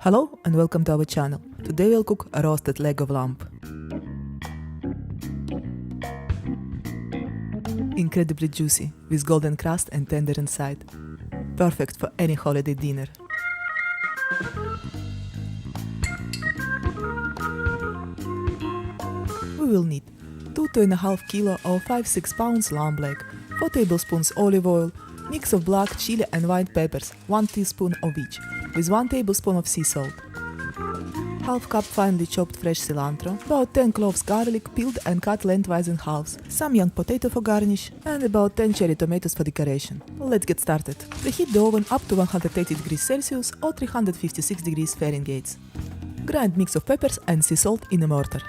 Hello and welcome to our channel. Today we'll cook a roasted leg of lamb. Incredibly juicy, with golden crust and tender inside. Perfect for any holiday dinner. We will need 2–2.5 kg or 5–6 pounds lamb leg, 4 tablespoons olive oil, mix of black chili and white peppers, 1 teaspoon of each, with 1 tablespoon of sea salt. Half cup finely chopped fresh cilantro, about 10 cloves garlic peeled and cut lengthwise in halves, some young potato for garnish, and about 10 cherry tomatoes for decoration. Let's get started. Preheat the oven up to 180 degrees Celsius or 356 degrees Fahrenheit. Grind mix of peppers and sea salt in a mortar.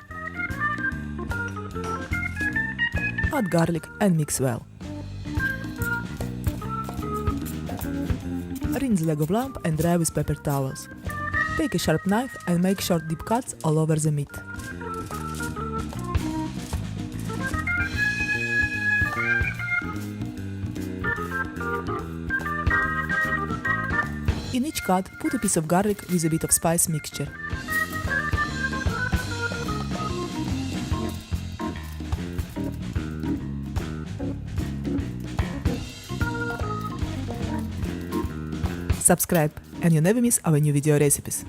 Add garlic and mix well. Rinse leg of lamb and dry with paper towels. Take a sharp knife and make short deep cuts all over the meat. In each cut, put a piece of garlic with a bit of spice mixture. Subscribe and you never miss our new video recipes.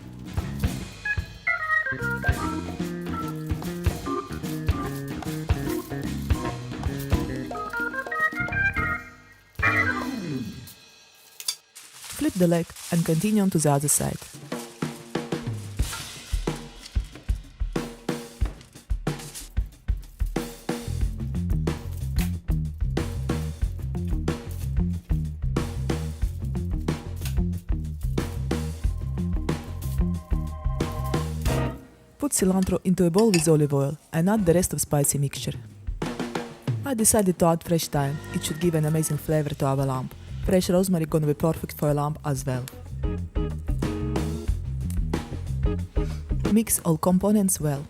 Flip the leg and continue on to the other side. Put cilantro into a bowl with olive oil and add the rest of spicy mixture. I decided to add fresh thyme, it should give an amazing flavor to our lamb. Fresh rosemary gonna be perfect for a lamb as well. Mix all components well.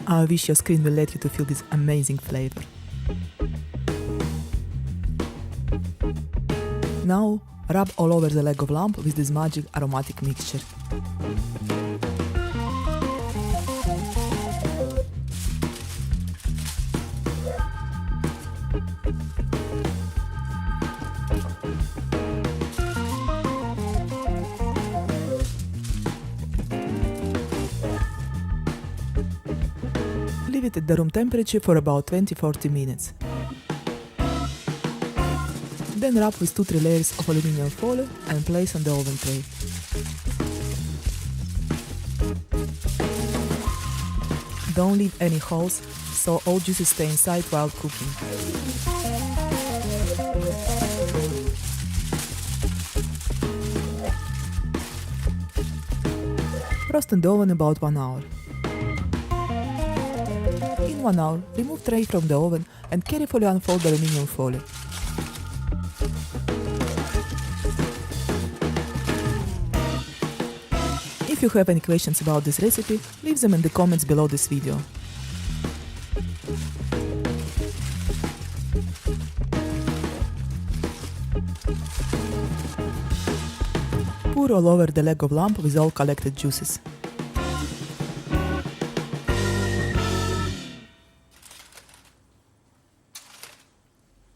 I wish your screen will let you to feel this amazing flavor. Now, rub all over the leg of lamb with this magic aromatic mixture. Leave it at the room temperature for about 20–40 minutes. Then wrap with 2–3 layers of aluminum foil and place on the oven tray. Don't leave any holes, so all juices stay inside while cooking. Roast in the oven about 1 hour. In 1 hour, remove tray from the oven and carefully unfold the aluminum foil. If you have any questions about this recipe, leave them in the comments below this video. Pour all over the leg of lamb with all collected juices.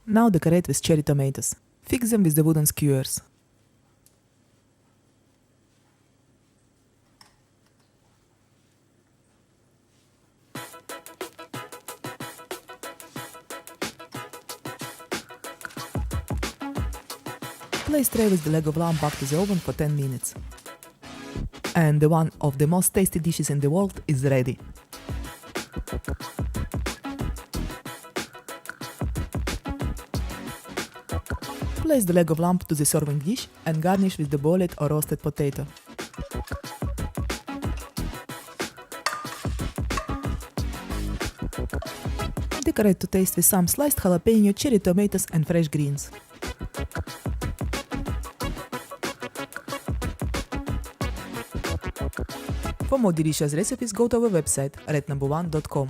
Now decorate with cherry tomatoes. Fix them with the wooden skewers. Place tray with the leg of lamb back to the oven for 10 minutes. And one of the most tasty dishes in the world is ready. Place the leg of lamb to the serving dish and garnish with the boiled or roasted potato. Decorate to taste with some sliced jalapeno, cherry tomatoes and fresh greens. For more delicious recipes, go to our website rednumber1.com.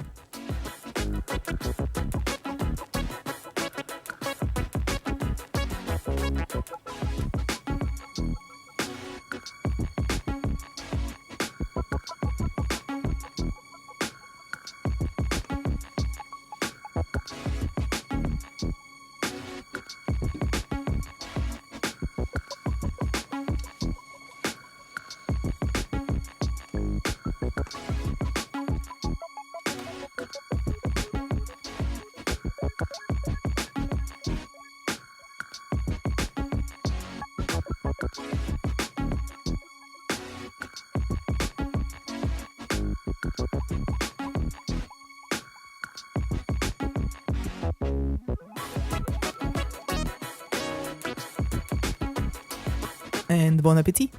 and bon appetit!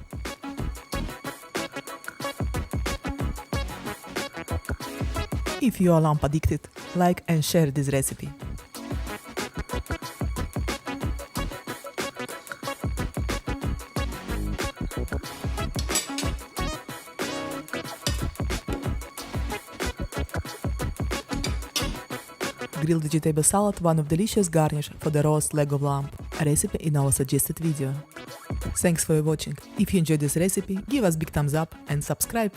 If you are lamb addicted, like and share this recipe. Grilled vegetable salad, one of delicious garnish for the roast leg of lamb. A recipe in our suggested video. Thanks for watching. If you enjoyed this recipe, give us big thumbs up and subscribe.